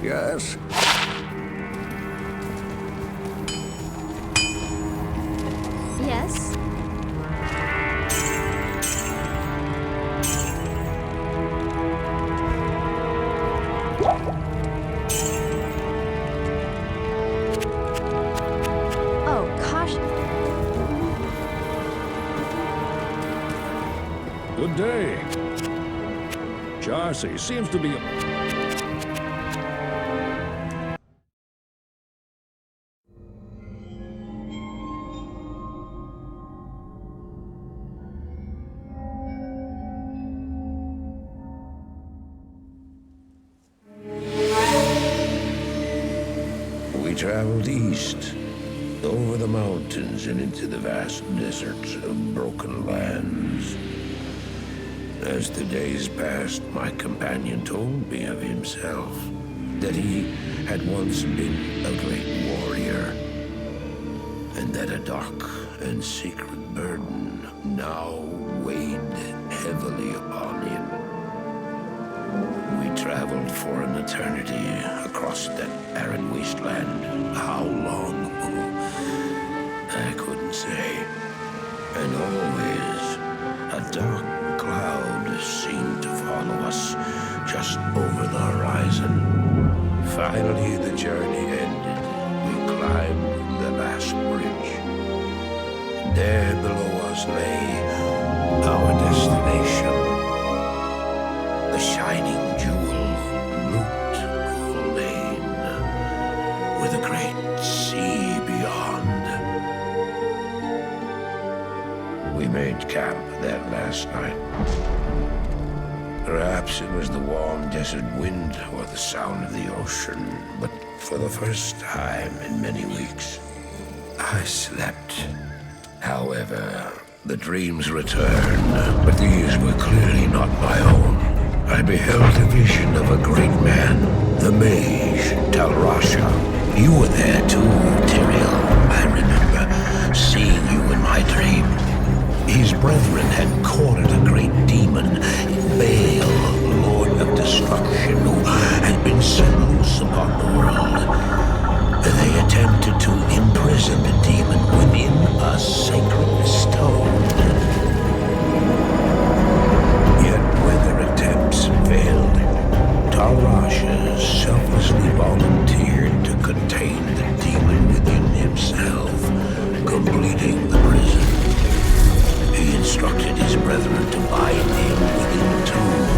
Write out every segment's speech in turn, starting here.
Yes? Yes? Oh, caution. Good day. Charcy seems to be... We traveled east, over the mountains and into the vast deserts of broken lands. As the days passed, my companion told me of himself, that he had once been a great warrior, and that a dark and secret burden now weighed heavily upon him. We traveled for an eternity across that arid wasteland. How long? I couldn't say. And always, a dark cloud seemed to follow us just over the horizon. Finally, the journey ended. We climbed the last bridge. There below us lay our destination. The shining jewel, Loot Lane, with a great sea beyond. We made camp there last night. Perhaps it was the warm desert wind or the sound of the ocean, but for the first time in many weeks, I slept. However, the dreams returned, but these were clearly not my own. I beheld a vision of a great man, the mage, Talrasha. You were there too, Tyrael. I remember seeing you in my dream. His brethren had cornered a great demon, Baal, Lord of Destruction, who had been set loose upon the world. They attempted to imprison the demon within a sacred stone. Failed. Talrasha selflessly volunteered to contain the demon within himself, completing the prison. He instructed his brethren to bind him within a tomb,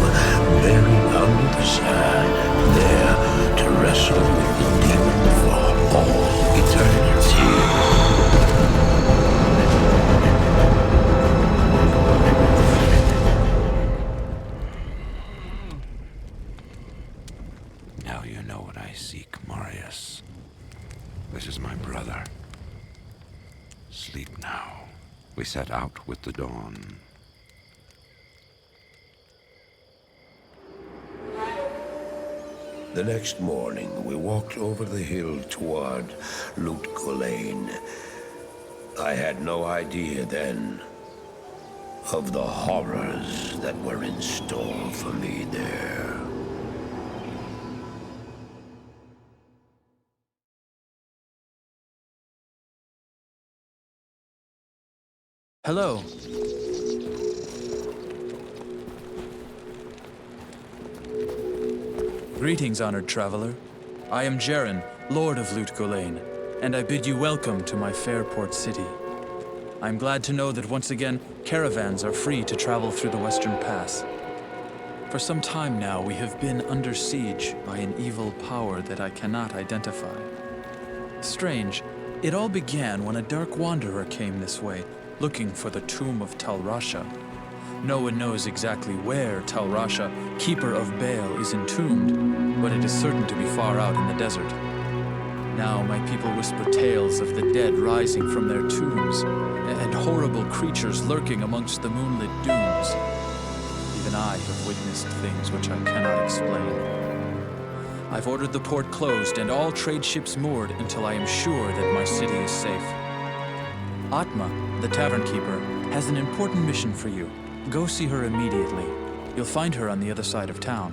buried under the sand, there to wrestle with the demon for all eternity. This is my brother. Sleep now. We set out with the dawn. The next morning, we walked over the hill toward Loot Lane. I had no idea then of the horrors that were in store for me there. Hello. Greetings, honored traveler. I am Jaren, Lord of Loot Lane, and I bid you welcome to my fair port city. I'm glad to know that once again, caravans are free to travel through the Western Pass. For some time now, we have been under siege by an evil power that I cannot identify. Strange, it all began when a dark wanderer came this way, looking for the tomb of Talrasha. No one knows exactly where Talrasha, keeper of Baal, is entombed, but it is certain to be far out in the desert. Now my people whisper tales of the dead rising from their tombs, and horrible creatures lurking amongst the moonlit dunes. Even I have witnessed things which I cannot explain. I've ordered the port closed and all trade ships moored until I am sure that my city is safe. Atma, the tavern keeper, has an important mission for you. Go see her immediately. You'll find her on the other side of town.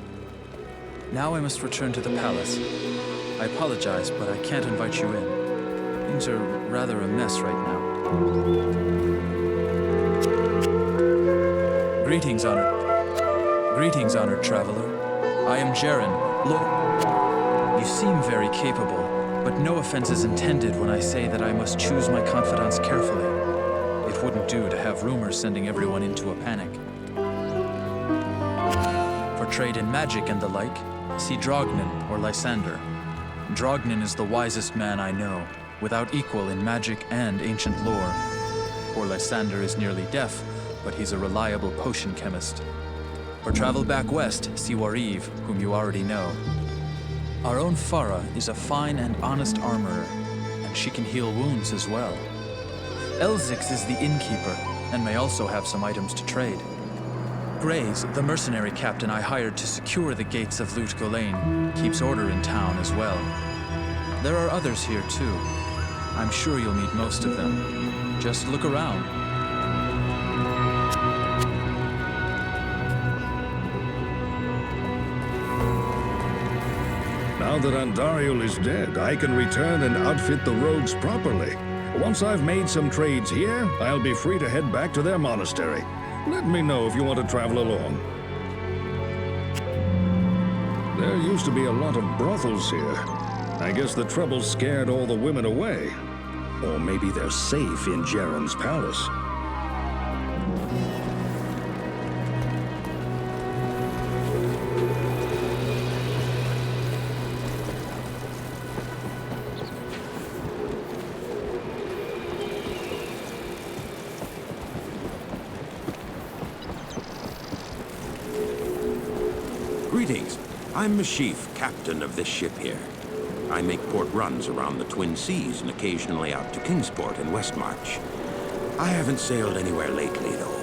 Now I must return to the palace. I apologize, but I can't invite you in. Things are rather a mess right now. Greetings, honored traveler. I am Jaren, Lord. You seem very capable, but no offense is intended when I say that I must choose my confidants carefully. It wouldn't do to have rumors sending everyone into a panic. For trade in magic and the like, see Drognin or Lysander. Drognin is the wisest man I know, without equal in magic and ancient lore. Poor Lysander is nearly deaf, but he's a reliable potion chemist. For travel back west, see Wariv, whom you already know. Our own Farah is a fine and honest armorer, and she can heal wounds as well. Elzix is the innkeeper, and may also have some items to trade. Grays, the mercenary captain I hired to secure the gates of Lut Gholein, keeps order in town as well. There are others here too. I'm sure you'll meet most of them. Just look around. Now that Andariel is dead, I can return and outfit the rogues properly. Once I've made some trades here, I'll be free to head back to their monastery. Let me know if you want to travel along. There used to be a lot of brothels here. I guess the trouble scared all the women away. Or maybe they're safe in Jaren's palace. Greetings. I'm Mashif, captain of this ship here. I make port runs around the Twin Seas and occasionally out to Kingsport in Westmarch. I haven't sailed anywhere lately, though.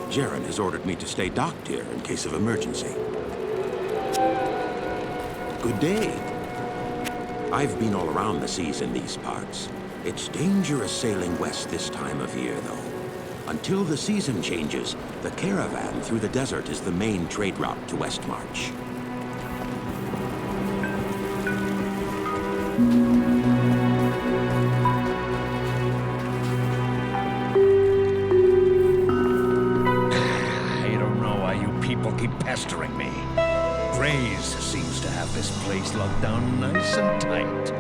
Jaren has ordered me to stay docked here in case of emergency. Good day. I've been all around the seas in these parts. It's dangerous sailing west this time of year, though. Until the season changes, the caravan through the desert is the main trade route to Westmarch. I don't know why you people keep pestering me. Grays seems to have this place locked down nice and tight.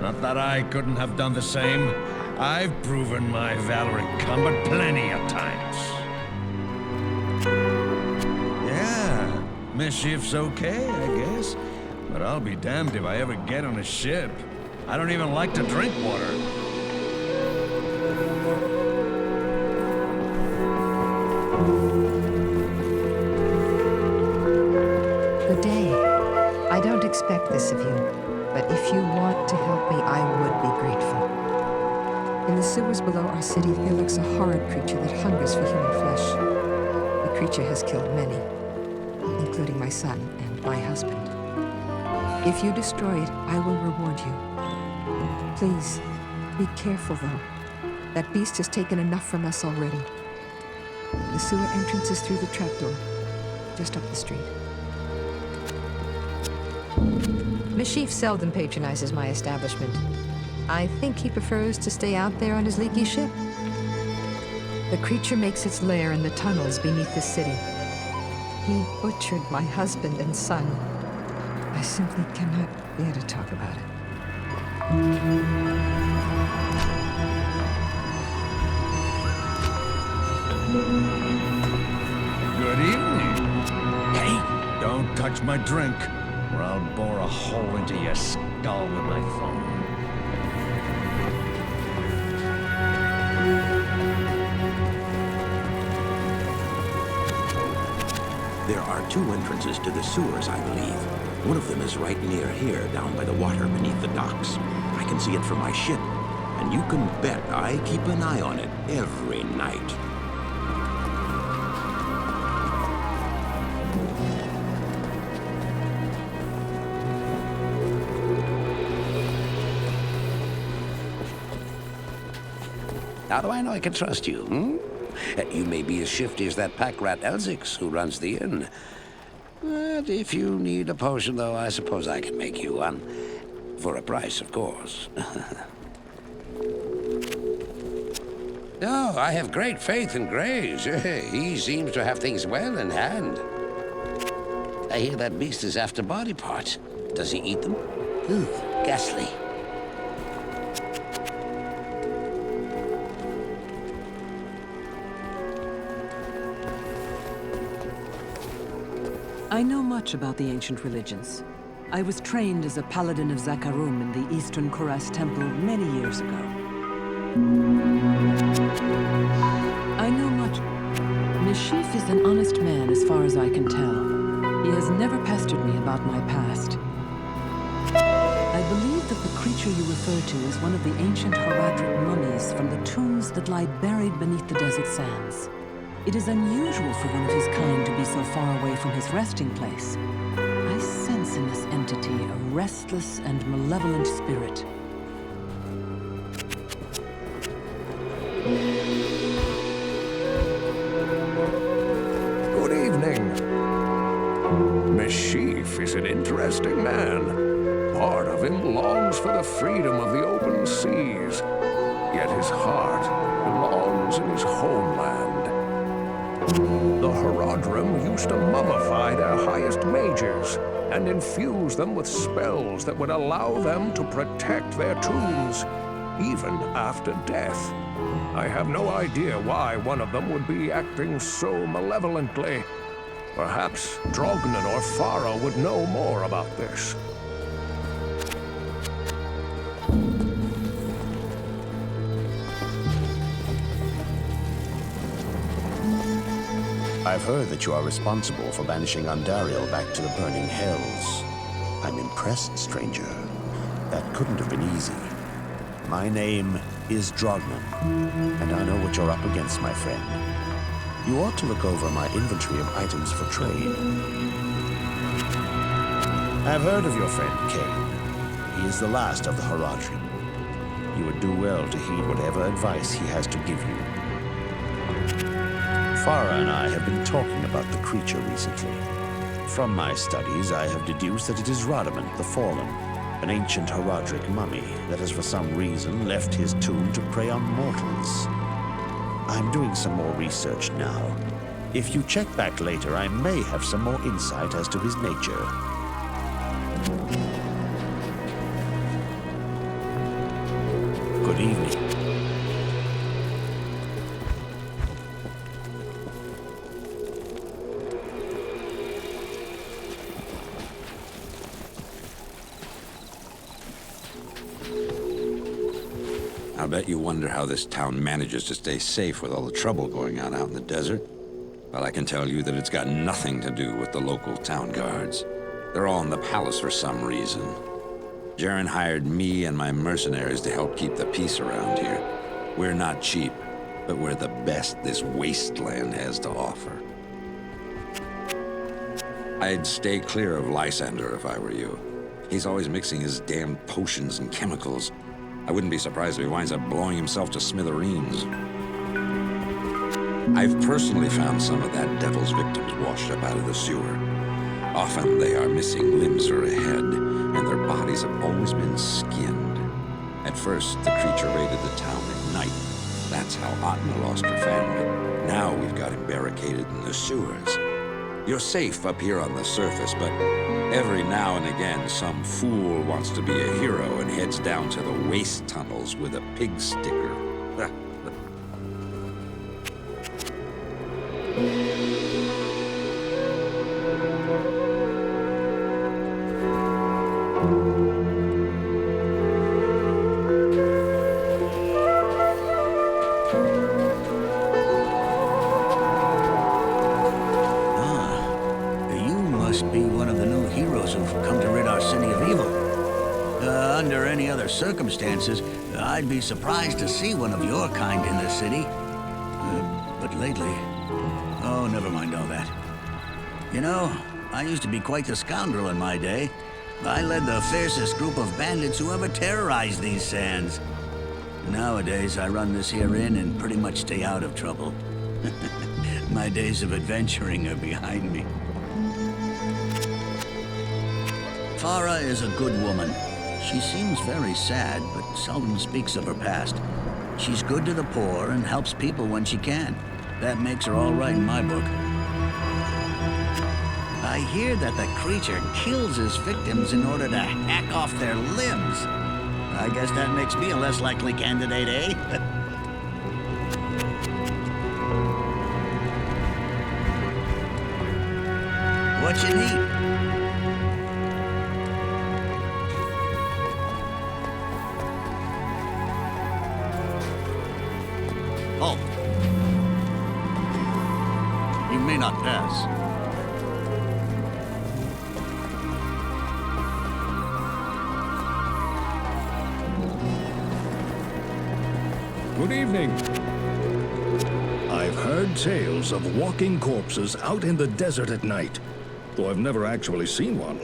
Not that I couldn't have done the same. I've proven my valor in combat plenty of times. Yeah, mischief's okay, I guess. But I'll be damned if I ever get on a ship. I don't even like to drink water. Good day. I don't expect this of you, but if you want to help me, I would be grateful. In the sewers below our city, there lurks a horrid creature that hungers for human flesh. The creature has killed many, including my son and my husband. If you destroy it, I will reward you. Please, be careful, though. That beast has taken enough from us already. The sewer entrance is through the trapdoor, just up the street. Mashif seldom patronizes my establishment. I think he prefers to stay out there on his leaky ship. The creature makes its lair in the tunnels beneath the city. He butchered my husband and son. I simply cannot bear to talk about it. Good evening. Hey, don't touch my drink, or I'll bore a hole into your skull with my phone. There are two entrances to the sewers, I believe. One of them is right near here, down by the water beneath the docks. I can see it from my ship, and you can bet I keep an eye on it every night. How do I know I can trust you, You may be as shifty as that pack rat Elzix who runs the inn. But if you need a potion, though, I suppose I can make you one. For a price, of course. No, I have great faith in Graves. He seems to have things well in hand. I hear that beast is after body parts. Does he eat them? Ooh, ghastly. I know much about the ancient religions. I was trained as a paladin of Zakarum in the Eastern Kuras Temple many years ago. I know much. Mashif is an honest man as far as I can tell. He has never pestered me about my past. I believe that the creature you refer to is one of the ancient Haradric mummies from the tombs that lie buried beneath the desert sands. It is unusual for one of his kind to be so far away from his resting place. I sense in this entity a restless and malevolent spirit. Good evening. Mashif is an interesting man. Part of him longs for the freedom of the open seas, yet his heart belongs in his homeland. The Haradrim used to mummify their highest mages and infuse them with spells that would allow them to protect their tombs, even after death. I have no idea why one of them would be acting so malevolently. Perhaps Drognan or Farah would know more about this. I've heard that you are responsible for banishing Andariel back to the burning hells. I'm impressed, stranger. That couldn't have been easy. My name is Drognan, and I know what you're up against, my friend. You ought to look over my inventory of items for trade. I've heard of your friend, Cain. He is the last of the Haradrim. You would do well to heed whatever advice he has to give you. Farah and I have been talking about the creature recently. From my studies, I have deduced that it is Radamant the Fallen, an ancient Haradric mummy that has for some reason left his tomb to prey on mortals. I'm doing some more research now. If you check back later, I may have some more insight as to his nature. Good evening. I bet you wonder how this town manages to stay safe with all the trouble going on out in the desert. Well, I can tell you that it's got nothing to do with the local town guards. They're all in the palace for some reason. Jaren hired me and my mercenaries to help keep the peace around here. We're not cheap, but we're the best this wasteland has to offer. I'd stay clear of Lysander if I were you. He's always mixing his damn potions and chemicals. I wouldn't be surprised if he winds up blowing himself to smithereens. I've personally found some of that devil's victims washed up out of the sewer. Often they are missing limbs or a head, and their bodies have always been skinned. At first, the creature raided the town at night. That's how Atna lost her family. Now we've got him barricaded in the sewers. You're safe up here on the surface, but every now and again, some fool wants to be a hero and heads down to the waste tunnels with a pig sticker. Circumstances, I'd be surprised to see one of your kind in this city. But lately... Oh, never mind all that. You know, I used to be quite the scoundrel in my day. I led the fiercest group of bandits who ever terrorized these sands. Nowadays, I run this here inn and pretty much stay out of trouble. My days of adventuring are behind me. Farah is a good woman. She seems very sad, but seldom speaks of her past. She's good to the poor and helps people when she can. That makes her all right in my book. I hear that the creature kills his victims in order to hack off their limbs. I guess that makes me a less likely candidate, eh? What you need? Oh. You may not pass. Good evening. I've heard tales of walking corpses out in the desert at night, though I've never actually seen one.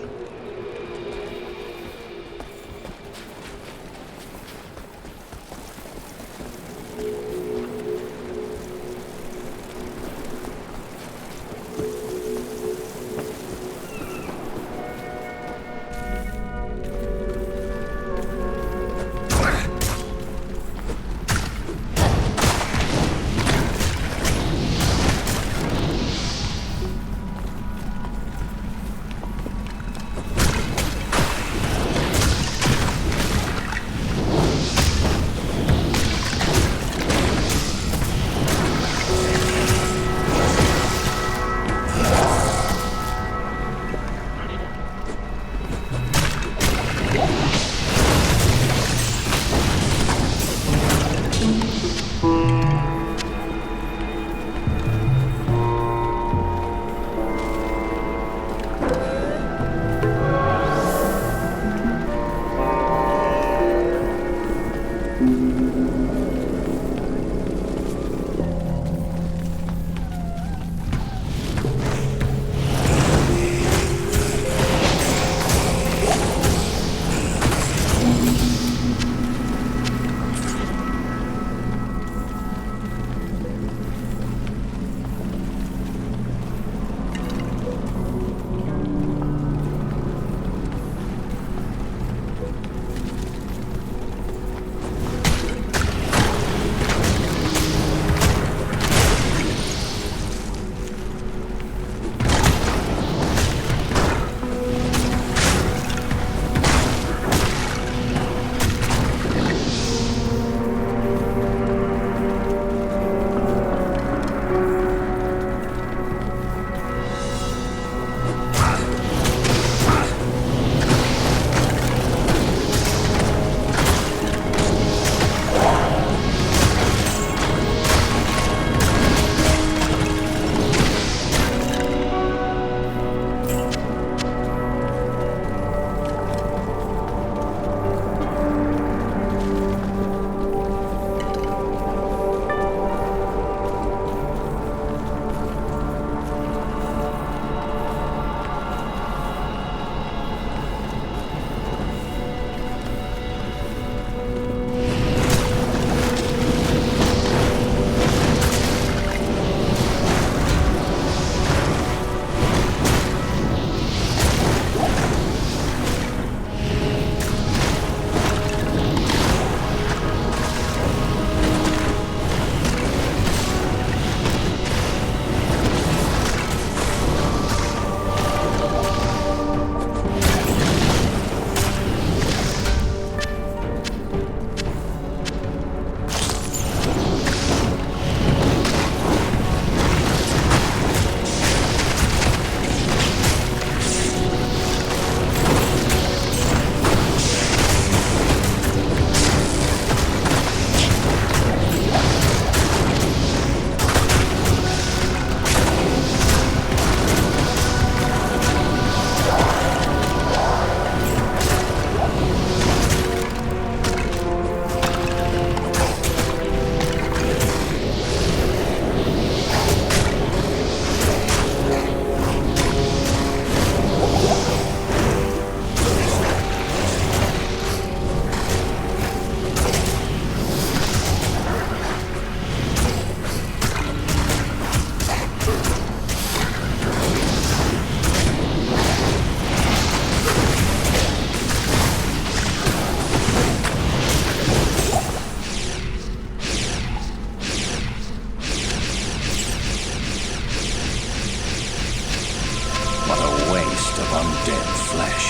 undead flesh.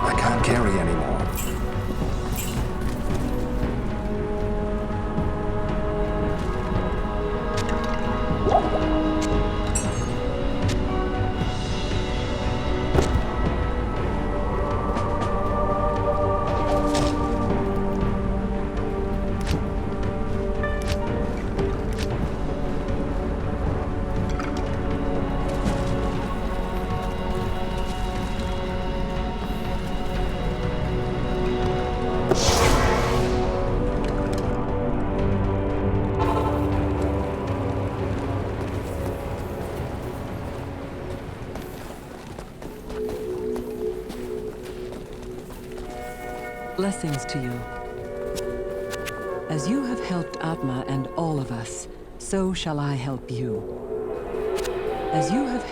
I can't carry anymore. Blessings to you. As you have helped Atma and all of us, so shall I help you. As you have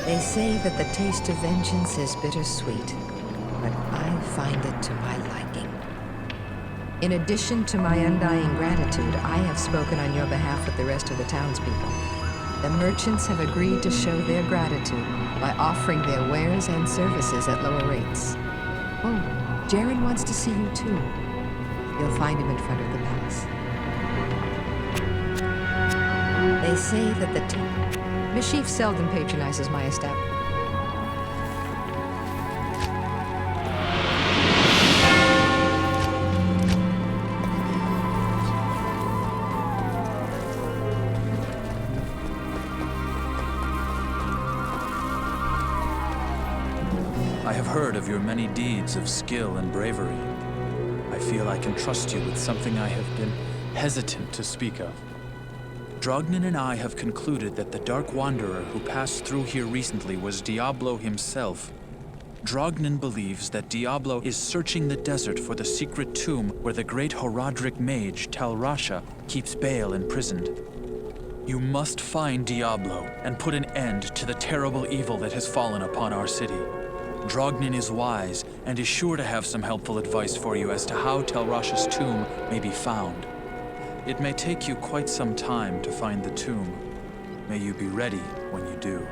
They say that the taste of vengeance is bittersweet, but I find it to my liking. In addition to my undying gratitude, I have spoken on your behalf with the rest of the townspeople. The merchants have agreed to show their gratitude by offering their wares and services at lower rates. Oh, Jaren wants to see you too. You'll find him in front of the palace. They say that the Mashif seldom patronizes my establishment. I have heard of your many deeds of skill and bravery. I feel I can trust you with something I have been hesitant to speak of. Drognin and I have concluded that the Dark Wanderer who passed through here recently was Diablo himself. Drognin believes that Diablo is searching the desert for the secret tomb where the great Horadric mage Tal Rasha keeps Baal imprisoned. You must find Diablo and put an end to the terrible evil that has fallen upon our city. Drognin is wise and is sure to have some helpful advice for you as to how Tal Rasha's tomb may be found. It may take you quite some time to find the tomb. May you be ready when you do.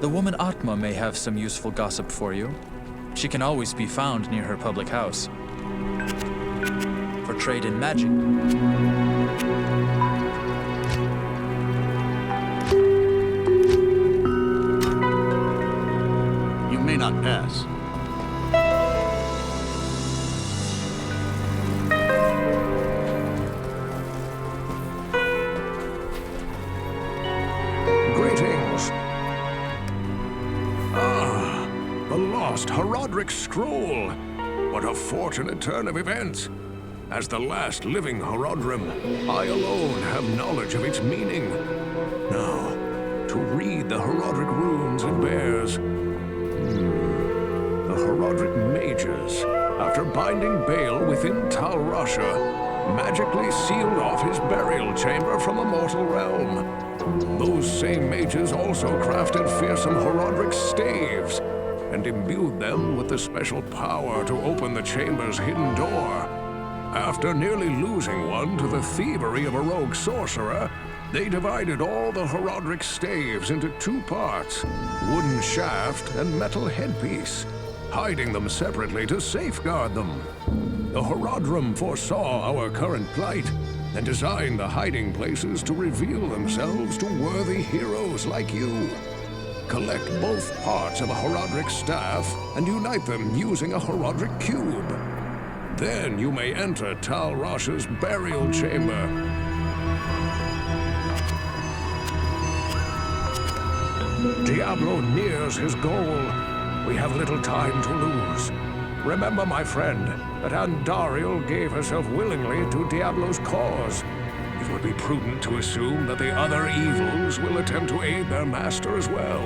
The woman Atma may have some useful gossip for you. She can always be found near her public house. For trade in magic. You may not pass. Greetings. lost Horodric scroll. What a fortunate turn of events. As the last living Horodrim, I alone have knowledge of its meaning. Now, to read the Horodric runes it bears. The Horodric mages, after binding Baal within Tal Rasha, magically sealed off his burial chamber from the mortal realm. Those same mages also crafted fearsome Horodric staves and imbued them with the special power to open the chamber's hidden door. After nearly losing one to the thievery of a rogue sorcerer, they divided all the Horodric staves into 2 parts, wooden shaft and metal headpiece, hiding them separately to safeguard them. The Horodrim foresaw our current plight and designed the hiding places to reveal themselves to worthy heroes like you. Collect both parts of a Horodric staff and unite them using a Horodric cube. Then you may enter Tal Rasha's burial chamber. Diablo nears his goal. We have little time to lose. Remember, my friend, that Andariel gave herself willingly to Diablo's cause. It would be prudent to assume that the other evils will attempt to aid their master as well.